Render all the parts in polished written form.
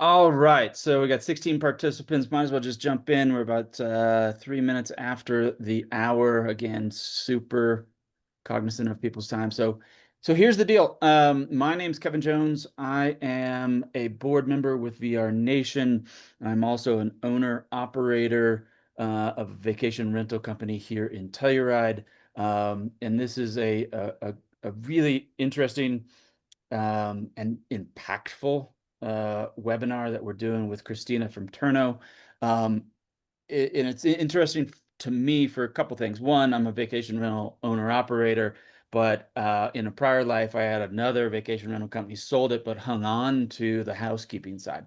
All right, so we got 16 participants. Might as well just jump in. We're about 3 minutes after the hour. Again, super cognizant of people's time. So here's the deal. My name's Kevin Jones. I am a board member with VRNation. I'm also an owner operator of a vacation rental company here in Telluride. And this is a really interesting and impactful webinar that we're doing with Christina from Turno. And it's interesting to me for a couple things. One, I'm a vacation rental owner operator, but in a prior life, I had another vacation rental company, sold it, but hung on to the housekeeping side.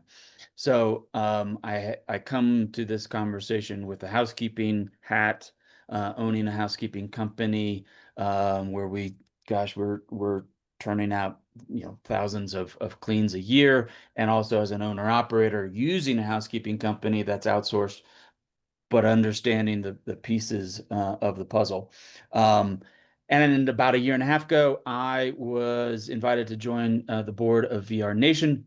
So I come to this conversation with a housekeeping hat, owning a housekeeping company, where we're turning out thousands of cleans a year, and also as an owner operator using a housekeeping company that's outsourced, but understanding the pieces of the puzzle. And about a year and a half ago, I was invited to join the board of VRNation.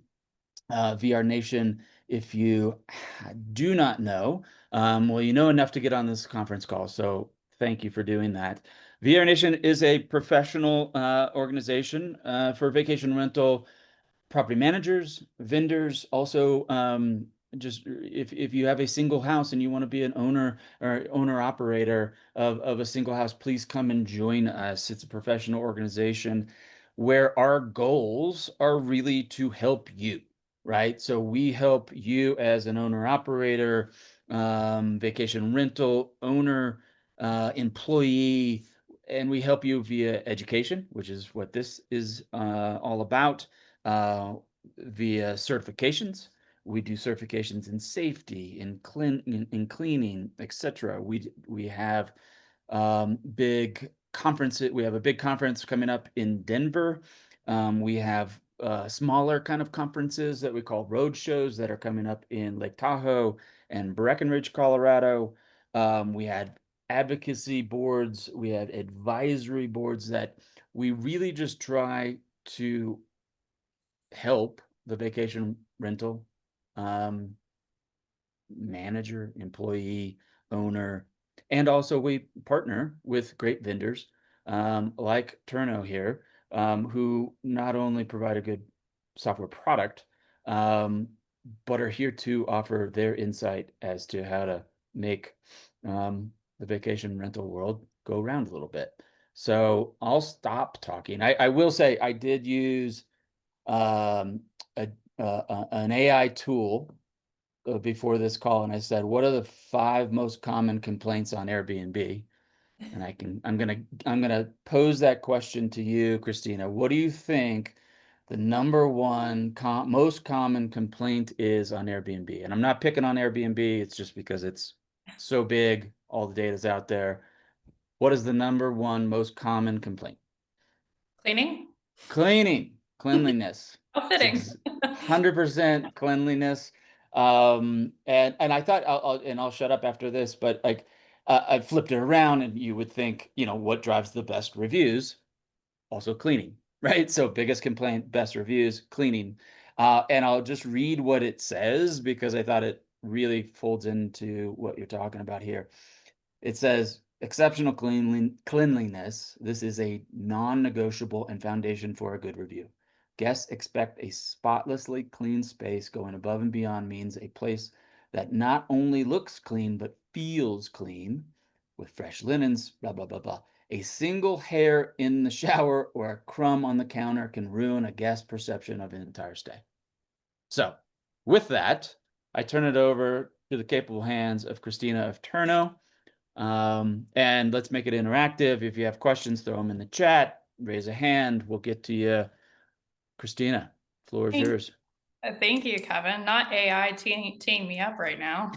VRNation, if you do not know, well, you know enough to get on this conference call, so thank you for doing that. VRNation is a professional organization for vacation rental property managers, vendors, also just if you have a single house and you want to be an owner or owner operator of a single house, please come and join us. It's a professional organization where our goals are really to help you, right? So we help you as an owner operator, vacation rental owner, employee, and we help you via education, which is what this is all about, uh, via certifications. We do certifications in safety, in cleaning, etc. We have big conferences. We have a big conference coming up in Denver. We have smaller kind of conferences that we call road shows that are coming up in Lake Tahoe and Breckenridge, Colorado. We had advocacy boards. We have advisory boards that we really just try to help the vacation rental um, manager, employee, owner, and also we partner with great vendors like Turno here, who not only provide a good software product, um, but are here to offer their insight as to how to make the vacation rental world go around a little bit. So I'll stop talking. I will say I did use um, an AI tool before this call, and I said, "What are the 5 most common complaints on Airbnb?" And I'm gonna pose that question to you, Christina. What do you think the number one most common complaint is on Airbnb? And I'm not picking on Airbnb. It's just because it's so big, all the data's out there. What is the number one most common complaint? Cleaning? Cleanliness. How fitting. It's 100% cleanliness. And I thought I'll shut up after this, but like I flipped it around, and you would think, what drives the best reviews? Also cleaning, right? So biggest complaint, best reviews, cleaning. And I'll just read what it says because I thought it really folds into what you're talking about here. It says exceptional cleanliness. This is a non-negotiable and foundation for a good review. Guests expect a spotlessly clean space. Going above and beyond means a place that not only looks clean, but feels clean with fresh linens, blah, blah, blah, blah. A single hair in the shower or a crumb on the counter can ruin a guest's perception of an entire stay. So with that, I turn it over to the capable hands of Christina of Turno. And let's make it interactive. If you have questions, throw them in the chat, raise a hand. We'll get to you. Christina, floor is Thank, yours. thank you, Kevin. Not AI teeing me up right now.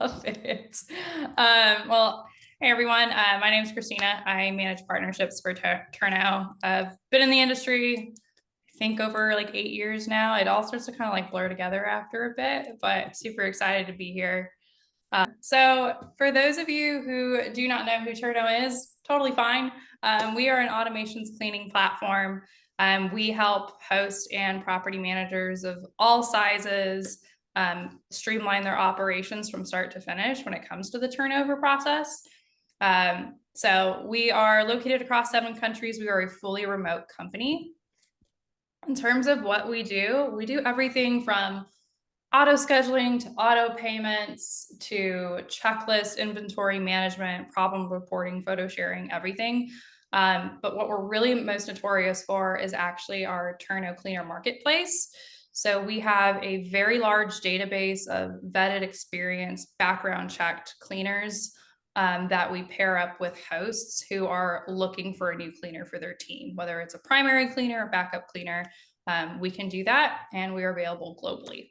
Love it. Well, hey everyone. My name is Christina. I manage partnerships for Turno. I've been in the industry, I think, over like 8 years now. It all starts to kind of like blur together after a bit, but super excited to be here. So for those of you who do not know who Turno is, totally fine. We are an automations cleaning platform. We help hosts and property managers of all sizes streamline their operations from start to finish when it comes to the turnover process. So we are located across 7 countries. We are a fully remote company. In terms of what we do everything from auto scheduling to auto payments to checklist, inventory management, problem reporting, photo sharing, everything. But what we're really most notorious for is actually our Turno Cleaner Marketplace. So we have a very large database of vetted, experienced, background checked cleaners that we pair up with hosts who are looking for a new cleaner for their team, whether it's a primary cleaner or backup cleaner. We can do that, and we are available globally.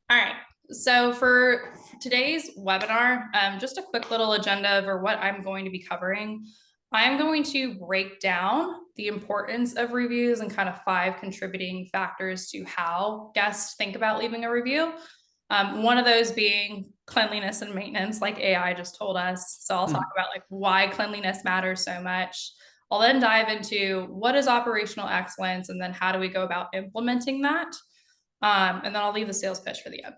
All right, so for today's webinar, just a quick little agenda for what I'm going to be covering. I'm going to break down the importance of reviews and kind of 5 contributing factors to how guests think about leaving a review. One of those being cleanliness and maintenance, like AI just told us. So I'll talk about like why cleanliness matters so much. I'll then dive into what is operational excellence, and then how do we go about implementing that. And then I'll leave the sales pitch for the end.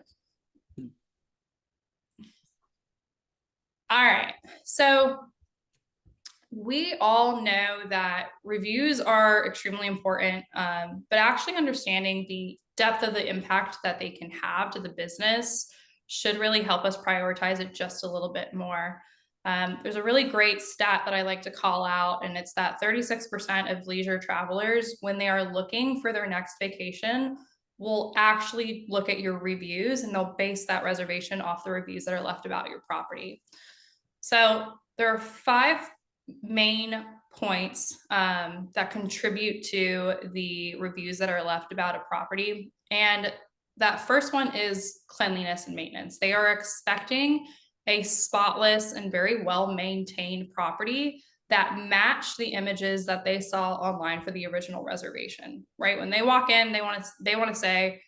All right, so we all know that reviews are extremely important, but actually understanding the depth of the impact that they can have to the business should really help us prioritize it just a little bit more. There's a really great stat that I like to call out, and it's that 36% of leisure travelers, when they are looking for their next vacation, will actually look at your reviews, and they'll base that reservation off the reviews that are left about your property. So there are 5 main points that contribute to the reviews that are left about a property. And that first one is cleanliness and maintenance. They are expecting a spotless and very well-maintained property that match the images that they saw online for the original reservation, right? When they walk in, they want to say,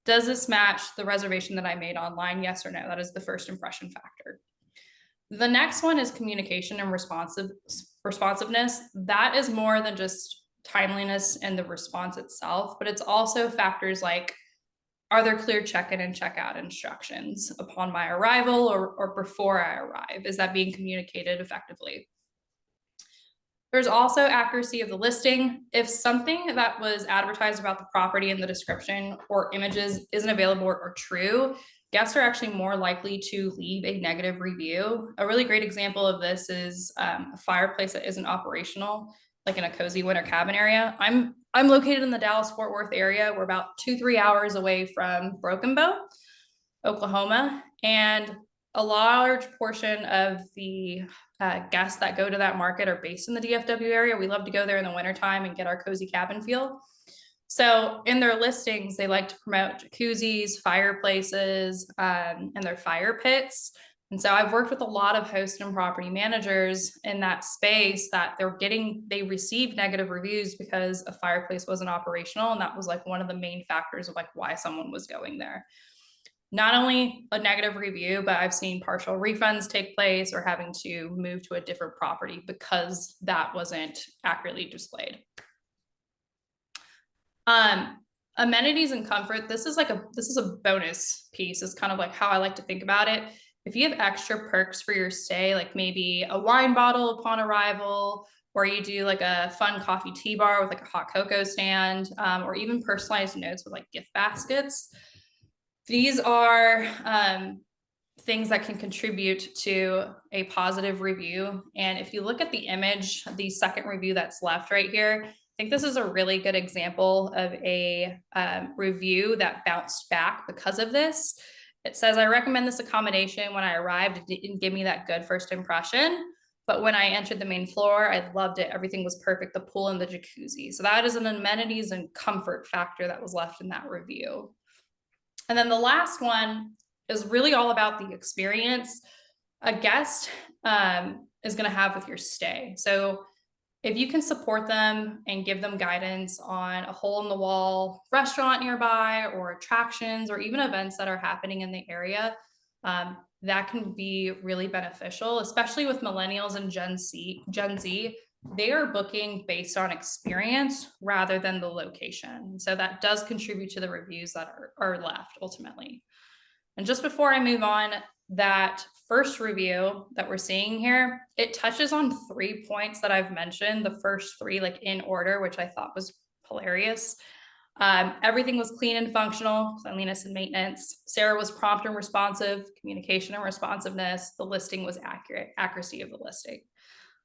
does this match the reservation that I made online? Yes or no? That is the first impression factor. The next one is communication and responsiveness. That is more than just timeliness and the response itself, but it's also factors like, are there clear check-in and check-out instructions upon my arrival or before I arrive? Is that being communicated effectively? There's also accuracy of the listing. If something that was advertised about the property in the description or images isn't available or true, guests are actually more likely to leave a negative review. A really great example of this is a fireplace that isn't operational, like in a cozy winter cabin area. I'm located in the Dallas-Fort Worth area. We're about 2-3 hours away from Broken Bow, Oklahoma, and a large portion of the guests that go to that market are based in the DFW area. We love to go there in the wintertime and get our cozy cabin feel. So in their listings, they like to promote jacuzzis, fireplaces, and their fire pits. And so I've worked with a lot of host and property managers in that space that they received negative reviews because a fireplace wasn't operational. And that was like one of the main factors of like why someone was going there. Not only a negative review, but I've seen partial refunds take place or having to move to a different property because that wasn't accurately displayed. Amenities and comfort. This is a bonus piece. It's kind of like how I like to think about it. If you have extra perks for your stay, like maybe a wine bottle upon arrival, or you do like a fun coffee tea bar with like a hot cocoa stand, or even personalized notes with like gift baskets. These are things that can contribute to a positive review. And if you look at the image, the second review that's left right here, I think this is a really good example of a review that bounced back because of this. It says, I recommend this accommodation. When I arrived, it didn't give me that good first impression. But when I entered the main floor, I loved it. Everything was perfect, the pool and the jacuzzi. So that is an amenities and comfort factor that was left in that review. And then the last one is really all about the experience a guest is going to have with your stay. So if you can support them and give them guidance on a hole in the wall restaurant nearby or attractions or even events that are happening in the area, that can be really beneficial, especially with millennials and Gen Z. they are booking based on experience rather than the location. So that does contribute to the reviews that are left ultimately. And just before I move on, that first review that we're seeing here, it touches on 3 points that I've mentioned, the first 3 like in order, which I thought was hilarious. Everything was clean and functional, cleanliness and maintenance. Sarah was prompt and responsive, communication and responsiveness. The listing was accurate, accuracy of the listing.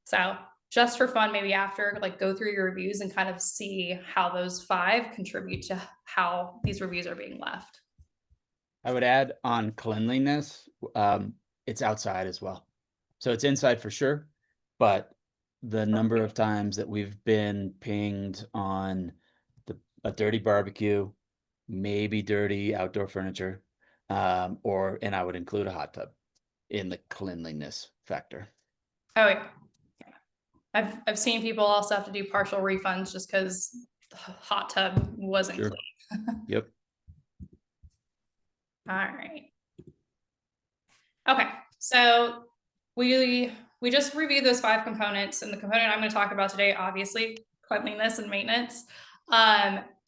So just for fun, maybe after, like, go through your reviews and kind of see how those 5 contribute to how these reviews are being left. I would add on cleanliness, it's outside as well. So it's inside for sure, but the number of times that we've been pinged on a dirty barbecue, maybe dirty outdoor furniture, and I would include a hot tub in the cleanliness factor. Oh yeah. I've seen people also have to do partial refunds just because the hot tub wasn't Sure. clean. Yep. All right. Okay, so we just reviewed those 5 components, and the component I'm going to talk about today, obviously, cleanliness and maintenance.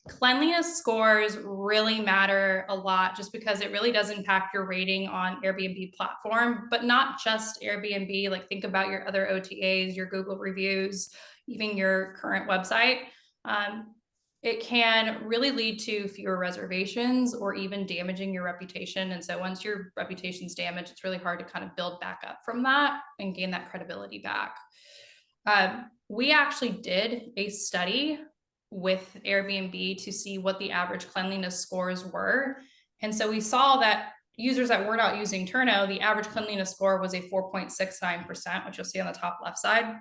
Cleanliness scores really matter a lot just because it really does impact your rating on Airbnb platform, but not just Airbnb. Like, think about your other OTAs, your Google reviews, even your current website. It can really lead to fewer reservations or even damaging your reputation. And so once your reputation's damaged, it's really hard to kind of build back up from that and gain that credibility back. We actually did a study with Airbnb to see what the average cleanliness scores were. And so we saw that users that were not using Turno, the average cleanliness score was a 4.69%, which you'll see on the top left side.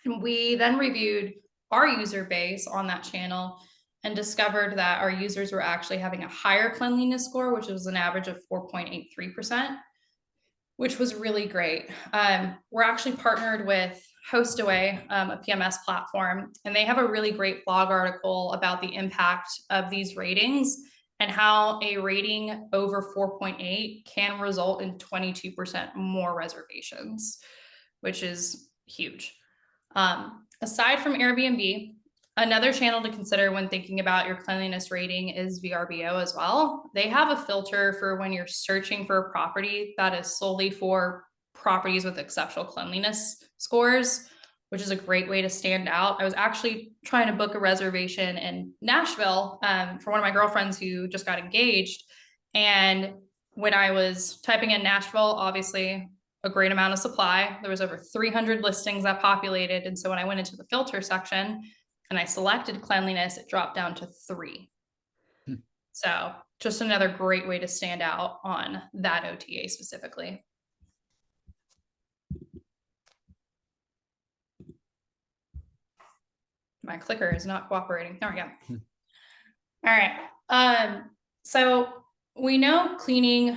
And we then reviewed our user base on that channel and discovered that our users were actually having a higher cleanliness score, which was an average of 4.83%, which was really great. We're actually partnered with Hostaway, a PMS platform, and they have a really great blog article about the impact of these ratings and how a rating over 4.8 can result in 22% more reservations, which is huge. Aside from Airbnb, another channel to consider when thinking about your cleanliness rating is VRBO as well. They have a filter for when you're searching for a property that is solely for properties with exceptional cleanliness scores, which is a great way to stand out. I was actually trying to book a reservation in Nashville for one of my girlfriends who just got engaged. And when I was typing in Nashville, obviously a great amount of supply. There was over 300 listings that populated. And so when I went into the filter section and I selected cleanliness, it dropped down to 3. So just another great way to stand out on that OTA specifically. My clicker is not cooperating. There we go. All right. So we know cleaning,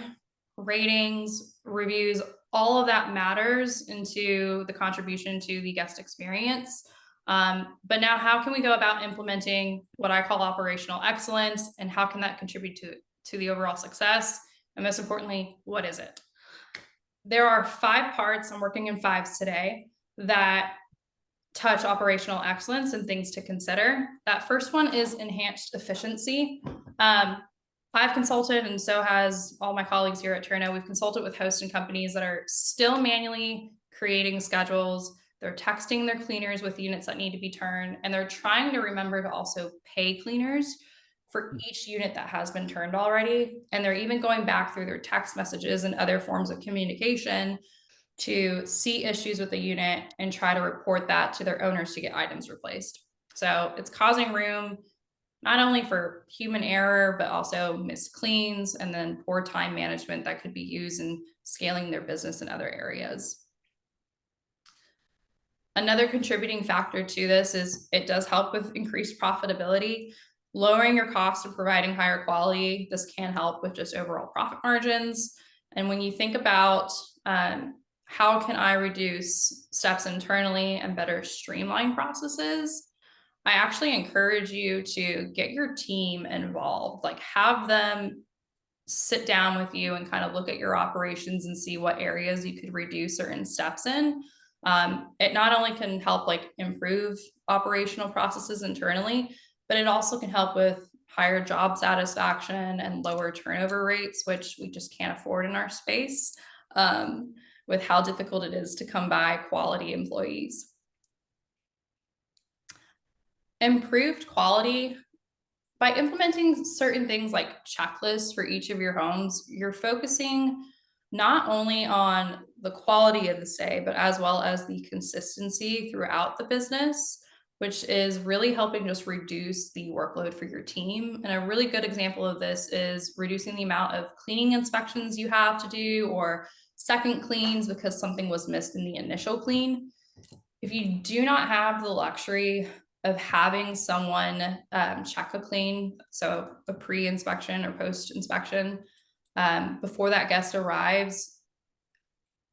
ratings, reviews, all of that matters into the contribution to the guest experience. But now how can we go about implementing what I call operational excellence, and how can that contribute to the overall success? And most importantly, what is it? There are 5 parts, I'm working in 5s today, that touch operational excellence and things to consider. That first one is enhanced efficiency. I've consulted, and so has all my colleagues here at Turno. We've consulted with hosts and companies that are still manually creating schedules. They're texting their cleaners with units that need to be turned, and they're trying to remember to also pay cleaners for each unit that has been turned already. And they're even going back through their text messages and other forms of communication to see issues with the unit and try to report that to their owners to get items replaced. So it's causing room not only for human error, but also missed cleans and then poor time management that could be used in scaling their business in other areas. Another contributing factor to this is it does help with increased profitability. Lowering your cost of providing higher quality, this can help with just overall profit margins. And when you think about how can I reduce steps internally and better streamline processes, I actually encourage you to get your team involved, like have them sit down with you and kind of look at your operations and see what areas you could reduce certain steps in. It not only can help like improve operational processes internally, but it also can help with higher job satisfaction and lower turnover rates, which we just can't afford in our space, with how difficult it is to come by quality employees. Improved quality. By implementing certain things like checklists for each of your homes, you're focusing not only on the quality of the stay, but as well as the consistency throughout the business, which is really helping just reduce the workload for your team. And a really good example of this is reducing the amount of cleaning inspections you have to do or second cleans because something was missed in the initial clean. If you do not have the luxury of having someone check a clean, so a pre-inspection or post-inspection, before that guest arrives,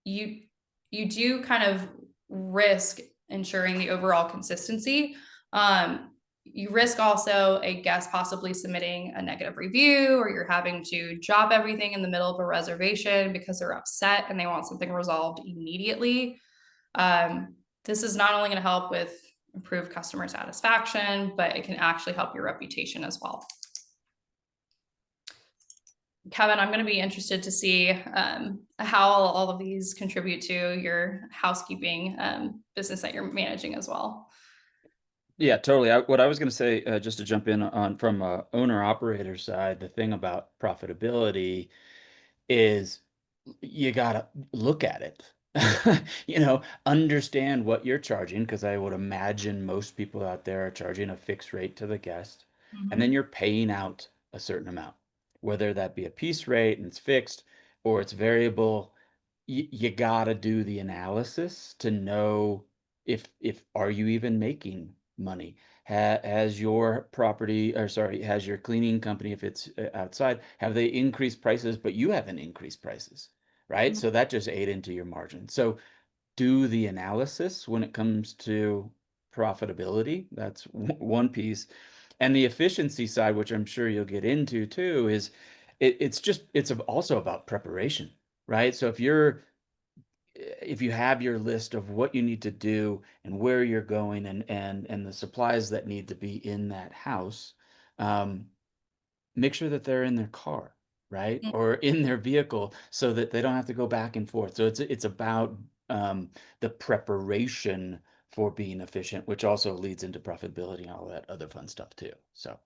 you do kind of risk ensuring the overall consistency. You risk also a guest possibly submitting a negative review, or you're having to drop everything in the middle of a reservation because they're upset and they want something resolved immediately. This is not only going to help with improved customer satisfaction, but it can actually help your reputation as well. Kevin, I'm going to be interested to see how all of these contribute to your housekeeping business that you're managing as well. Yeah, totally. What I was going to say, just to jump in on from a owner operator side, the thing about profitability is you gotta look at it. Understand what you're charging, because I would imagine most people out there are charging a fixed rate to the guest, and then you're paying out a certain amount, whether that be a piece rate and it's fixed or it's variable. You gotta do the analysis to know if are you even making money. Has your property, or sorry, has your cleaning company, if it's outside, have they increased prices, but you haven't increased prices, right? So that just ate into your margin. So do the analysis when it comes to profitability. That's one piece. And the efficiency side, which I'm sure you'll get into too, is it's also about preparation, right? So if you have your list of what you need to do and where you're going, and the supplies that need to be in that house, make sure that they're in their car, right? Or in their vehicle, so that they don't have to go back and forth. So it's about the preparation for being efficient, which also leads into profitability and all that other fun stuff too. So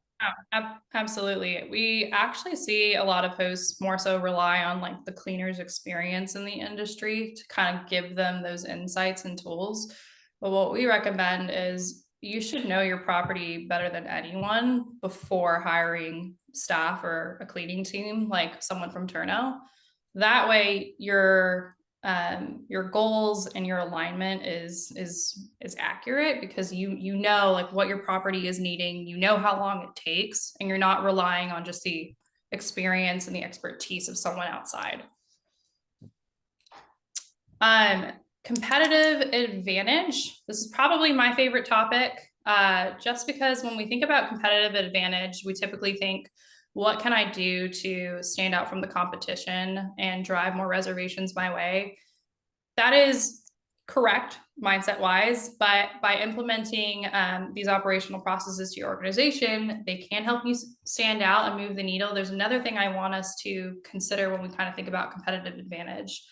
Absolutely. We actually see a lot of hosts more so rely on like the cleaner's experience in the industry to kind of give them those insights and tools. But what we recommend is you should know your property better than anyone before hiring staff or a cleaning team, like someone from Turno. That way your goals and your alignment is accurate, because you know like what your property is needing, you know how long it takes, and you're not relying on just the experience and the expertise of someone outside. Competitive advantage. This is probably my favorite topic, just because when we think about competitive advantage, we typically think, what can I do to stand out from the competition and drive more reservations my way? That is correct mindset wise, but by implementing these operational processes to your organization, they can help you stand out and move the needle. There's another thing I want us to consider when we kind of think about competitive advantage,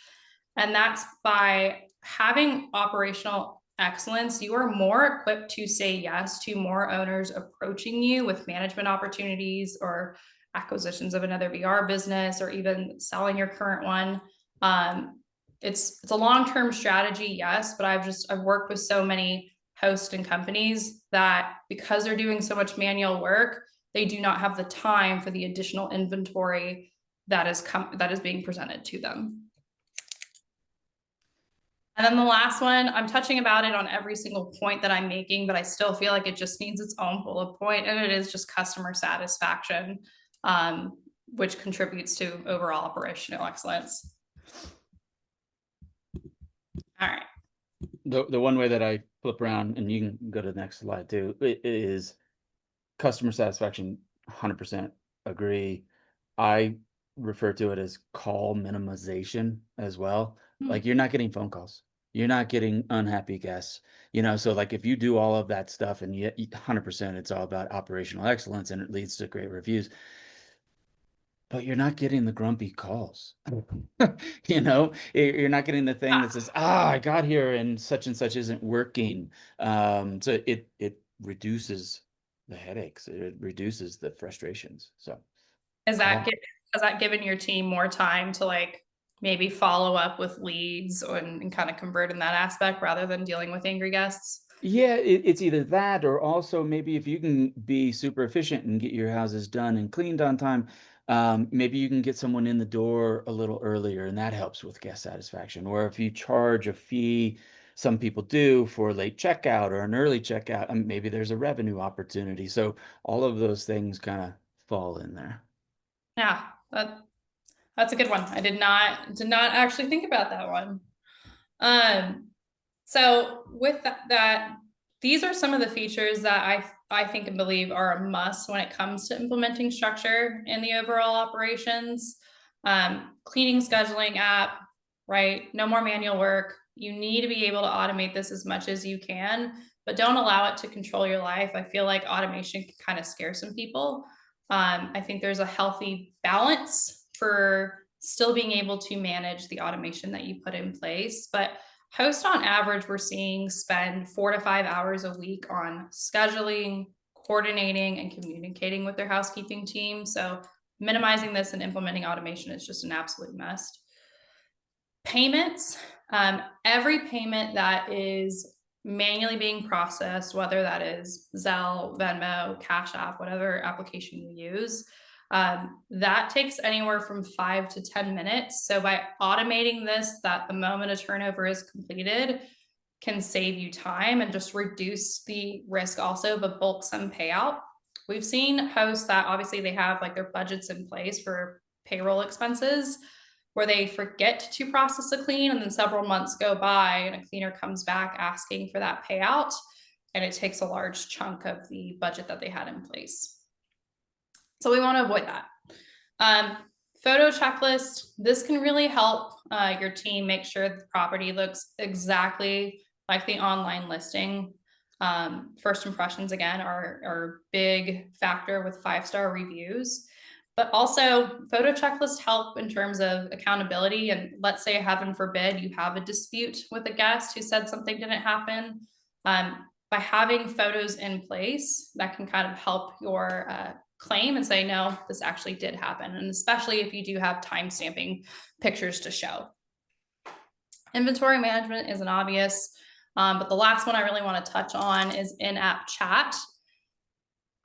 and that's by having operational excellence, you are more equipped to say yes to more owners approaching you with management opportunities or acquisitions of another VR business, or even selling your current one. It's a long-term strategy, yes, but I've worked with so many hosts and companies that because they're doing so much manual work, they do not have the time for the additional inventory that is being presented to them. And then the last one, I'm touching about it on every single point that I'm making, but I still feel like it just needs its own bullet point, and it is just customer satisfaction, which contributes to overall operational excellence. All right. the one way that I flip around, and you can go to the next slide too, is customer satisfaction. 100% agree. I refer to it as call minimization as well. Like, you're not getting phone calls, you're not getting unhappy guests. So like if you do all of that stuff and yet 100% it's all about operational excellence and it leads to great reviews, but you're not getting the grumpy calls. You're not getting the thing that says, I got here and such isn't working. So it reduces the headaches, it reduces the frustrations. So Is that call. has that given your team more time to like maybe follow up with leads and kind of convert in that aspect rather than dealing with angry guests? Yeah, it's either that or also maybe if you can be super efficient and get your houses done and cleaned on time, maybe you can get someone in the door a little earlier and that helps with guest satisfaction. Or if you charge a fee, some people do for late checkout or an early checkout, maybe there's a revenue opportunity. So all of those things kind of fall in there. Yeah, that's a good one. I did not actually think about that one. So with that, these are some of the features that I think and believe are a must when it comes to implementing structure in the overall operations. Cleaning scheduling app, right? No more manual work. You need to be able to automate this as much as you can, but don't allow it to control your life. I feel like automation can kind of scare some people. I think there's a healthy balance for still being able to manage the automation that you put in place, but hosts on average we're seeing spend 4 to 5 hours a week on scheduling, coordinating, and communicating with their housekeeping team. So minimizing this and implementing automation is just an absolute must. Payments, every payment that is manually being processed, whether that is Zelle, Venmo, Cash App, whatever application you use, that takes anywhere from 5 to 10 minutes. So by automating this, that the moment a turnover is completed can save you time and just reduce the risk also of a bulk sum payout. We've seen hosts that obviously they have like their budgets in place for payroll expenses where they forget to process a clean and then several months go by and a cleaner comes back asking for that payout and it takes a large chunk of the budget that they had in place. So we want to avoid that. Photo checklist. This can really help your team make sure the property looks exactly like the online listing. First impressions, again, are a big factor with 5-star reviews. But also, photo checklists help in terms of accountability. And let's say, heaven forbid, you have a dispute with a guest who said something didn't happen. By having photos in place, that can kind of help your claim and say, no, this actually did happen. And especially if you do have time stamping pictures to show. Inventory management is an obvious, but the last one I really want to touch on is in-app chat.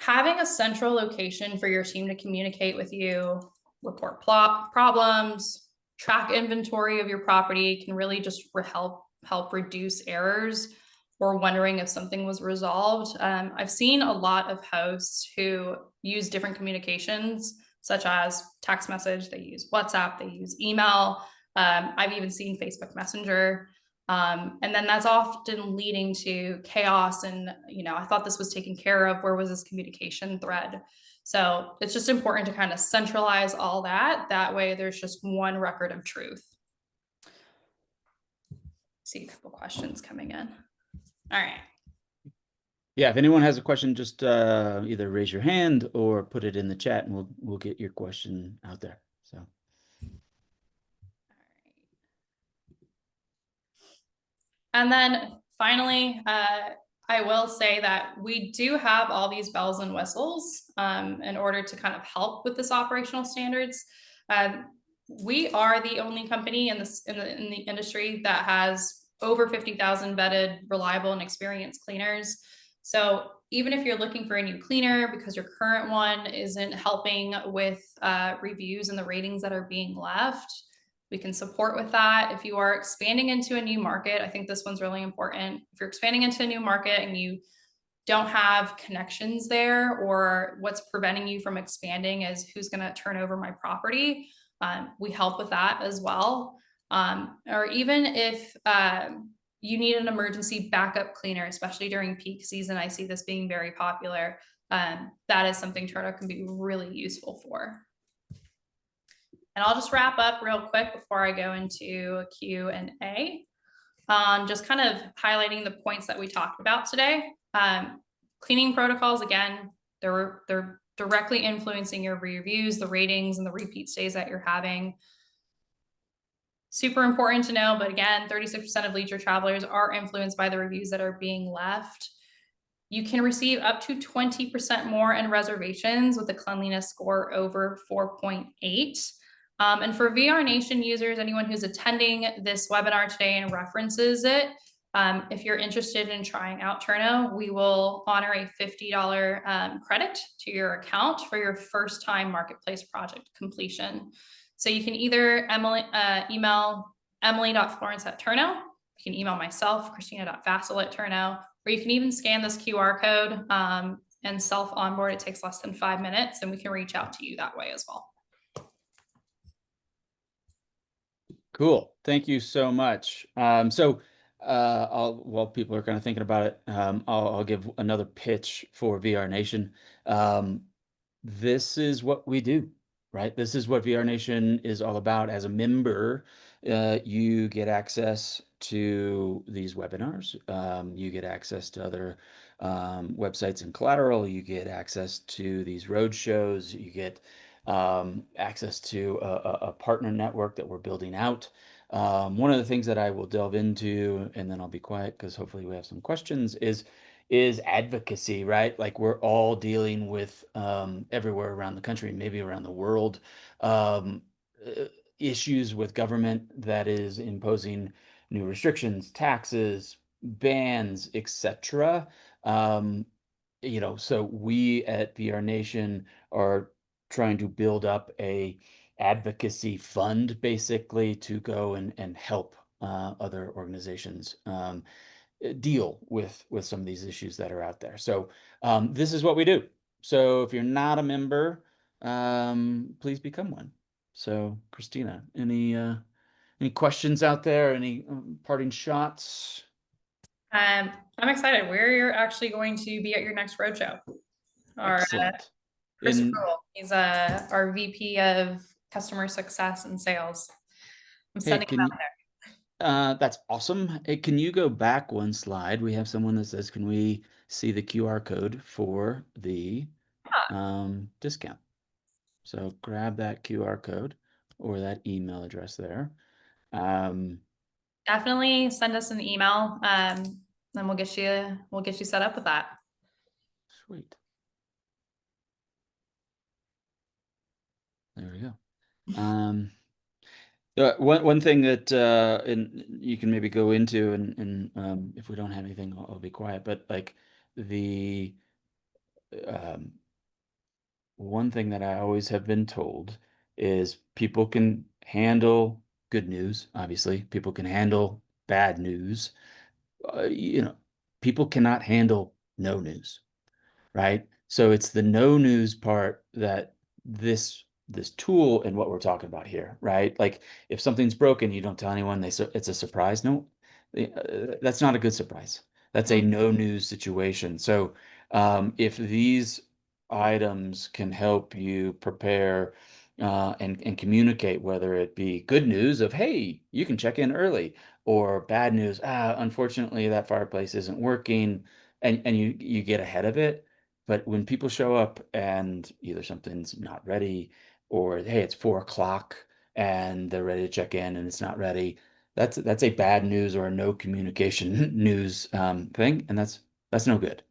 Having a central location for your team to communicate with you, report problems, track inventory of your property can really just help reduce errors or wondering if something was resolved. I've seen a lot of hosts who use different communications, such as text message, they use WhatsApp, they use email. I've even seen Facebook Messenger. And then that's often leading to chaos and, I thought this was taken care of. Where was this communication thread? So it's just important to kind of centralize all that. That way there's just one record of truth. See a couple questions coming in. All right. Yeah, if anyone has a question, just either raise your hand or put it in the chat and we'll get your question out there. So. And then finally, I will say that we do have all these bells and whistles in order to kind of help with this operational standards. We are the only company in the industry that has over 50,000 vetted, reliable, and experienced cleaners. So even if you're looking for a new cleaner because your current one isn't helping with reviews and the ratings that are being left, we can support with that. If you are expanding into a new market, I think this one's really important. If you're expanding into a new market and you don't have connections there, or what's preventing you from expanding is who's going to turn over my property, we help with that as well. Or even if you need an emergency backup cleaner, especially during peak season, I see this being very popular. That is something Turno can be really useful for. And I'll just wrap up real quick before I go into Q&A. on just kind of highlighting the points that we talked about today. Cleaning protocols, again, they're directly influencing your reviews, the ratings, and the repeat stays that you're having. Super important to know, but again, 36% of leisure travelers are influenced by the reviews that are being left. You can receive up to 20% more in reservations with a cleanliness score over 4.8. And for VRNation users, anyone who's attending this webinar today and references it, if you're interested in trying out Turno, we will honor a $50 credit to your account for your first time marketplace project completion. So you can either email emily.florence@turno. You can email myself, christina.vassal@turno, or you can even scan this QR code and self onboard. It takes less than 5 minutes, and we can reach out to you that way as well. Cool. Thank you so much. While people are kind of thinking about it, I'll give another pitch for VRNation. This is what we do, right? This is what VRNation is all about. As a member, you get access to these webinars. You get access to other websites and collateral. You get access to these road shows. You get access to a partner network that we're building out. One of the things that I will delve into, and then I'll be quiet because hopefully we have some questions, is advocacy, right? Like we're all dealing with everywhere around the country, maybe around the world, issues with government that is imposing new restrictions, taxes, bans, etc. So we at VRNation are trying to build up a advocacy fund basically to go and help other organizations deal with some of these issues that are out there. So this is what we do. So if you're not a member, please become one. So Christina, any questions out there? Any parting shots? I'm excited. We're actually going to be at your next roadshow. Excellent. Chris Rule, he's our VP of Customer Success and Sales. I'm sending him out there. That's awesome. Hey, can you go back one slide? We have someone that says, can we see the QR code for the discount? So grab that QR code or that email address there. Definitely send us an email, then we'll get you set up with that. Sweet. There we go. One thing that and you can maybe go into, and if we don't have anything, I'll be quiet. But like the one thing that I always have been told is people can handle good news. Obviously, people can handle bad news. People cannot handle no news, right? So it's the no news part that this tool and what we're talking about here, right? Like if something's broken, you don't tell anyone. It's a surprise. No, that's not a good surprise. That's a no news situation. So if these items can help you prepare and communicate, whether it be good news of, hey, you can check in early, or bad news, unfortunately, that fireplace isn't working, and you get ahead of it. But when people show up and either something's not ready, or hey, it's 4 o'clock and they're ready to check in and it's not ready, that's a bad news or a no communication news thing, and that's no good.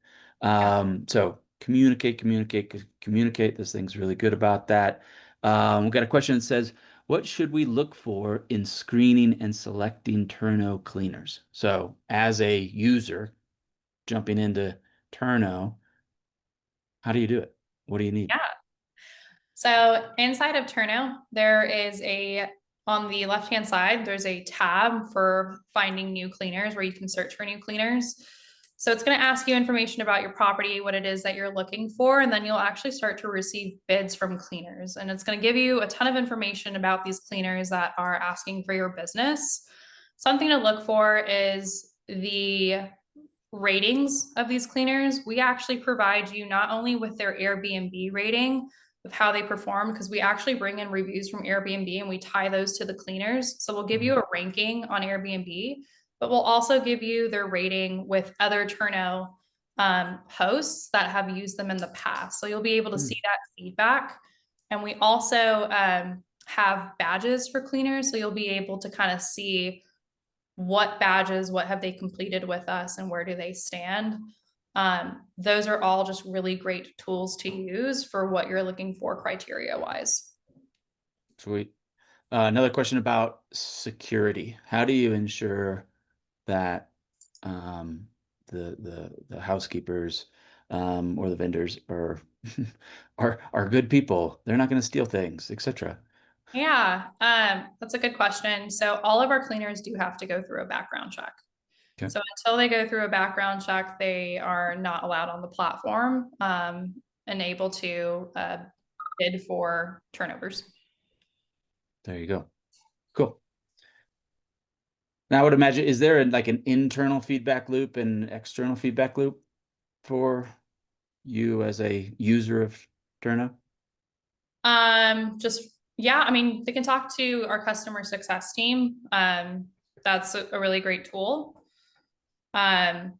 So communicate. This thing's really good about that. We've got a question that says, what should we look for in screening and selecting Turno cleaners? So as a user jumping into Turno, how do you do it? What do you need? Yeah. So inside of Turno, there is on the left-hand side, there's a tab for finding new cleaners where you can search for new cleaners. So it's going to ask you information about your property, what it is that you're looking for, and then you'll actually start to receive bids from cleaners. And it's going to give you a ton of information about these cleaners that are asking for your business. Something to look for is the ratings of these cleaners. We actually provide you not only with their Airbnb rating of how they perform, because we actually bring in reviews from Airbnb and we tie those to the cleaners. So we'll give you a ranking on Airbnb but we'll also give you their rating with other Turno hosts that have used them in the past. So you'll be able to see that feedback. And we also have badges for cleaners. So you'll be able to kind of see what badges, what have they completed with us, and where do they stand. Those are all just really great tools to use for what you're looking for criteria wise. Sweet. Another question about security. How do you ensure that the housekeepers or the vendors are are good people? They're not going to steal things, etc. Yeah, that's a good question. So all of our cleaners do have to go through a background check. Okay. So until they go through a background check, they are not allowed on the platform and able to bid for turnovers. There you go. Cool. Now I would imagine, is there like an internal feedback loop and external feedback loop for you as a user of Turno? Just yeah, I mean, they can talk to our customer success team. That's a really great tool. I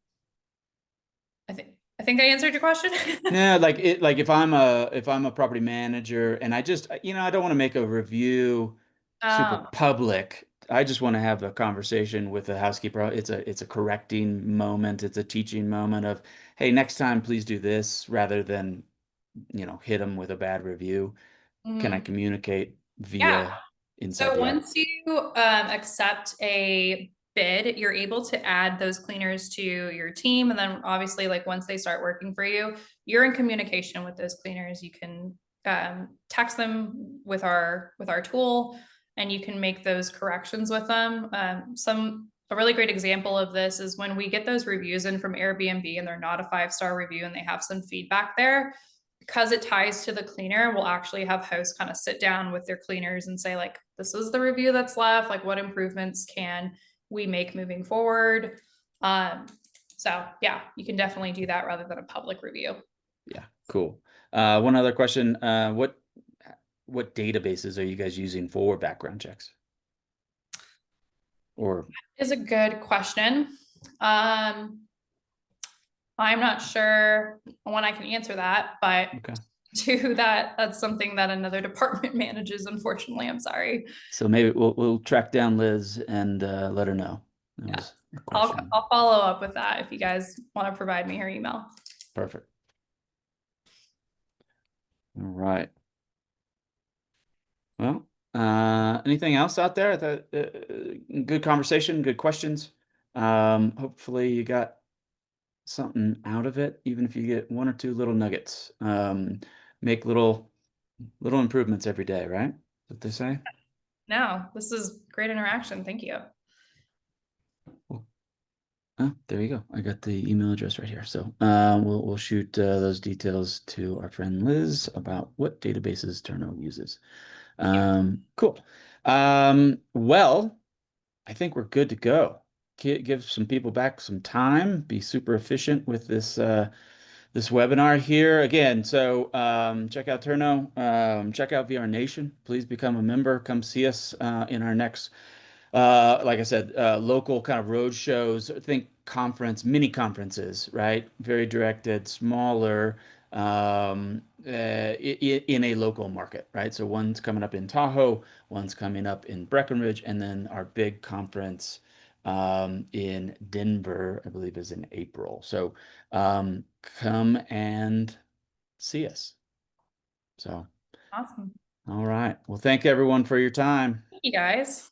think I answered your question. Yeah, like if I'm a property manager and I just I don't want to make a review super Um, public. I just want to have a conversation with the housekeeper. It's a correcting moment. It's a teaching moment of, hey, next time please do this rather than hit them with a bad review. Can I mhm. communicate Yeah. via inside So the app? once you accept a bid, you're able to add those cleaners to your team. And then obviously, like once they start working for you, you're in communication with those cleaners. You can text them with our tool, and you can make those corrections with them. A really great example of this is when we get those reviews in from Airbnb and they're not a 5-star review and they have some feedback there, because it ties to the cleaner, we'll actually have hosts kind of sit down with their cleaners and say, like, this is the review that's left. Like, what improvements can we make moving forward? So yeah, you can definitely do that rather than a public review. Yeah, cool. One other question. What databases are you guys using for background checks? Or Is a good question. I'm not sure when I can answer that, but okay. that's something that another department manages, unfortunately. I'm sorry. So maybe we'll track down Liz and let her know. That Yeah. was a question. I'll follow up with that if you guys want to provide me her email. Perfect. All right. Well, anything else out there? Good conversation, good questions. Hopefully you got something out of it, even if you get one or two little nuggets. Make little improvements every day, right? That's what they say. No, this is great interaction. Thank you. Cool. Oh, there you go. I got the email address right here. So we'll shoot those details to our friend Liz about what databases Turno uses. Cool. Well, I think we're good to go. Give some people back some time. Be super efficient with this webinar here again. So check out Turno. Check out VRNation. Please become a member. Come see us in our next like I said, local kind of road shows. Think mini conferences, right? Very directed, smaller, in a local market, right? So one's coming up in Tahoe, one's coming up in Breckenridge, and then our big conference in Denver, I believe, is in April. So come and see us. So, Awesome. all right. Well, thank everyone for your time. Thank you guys.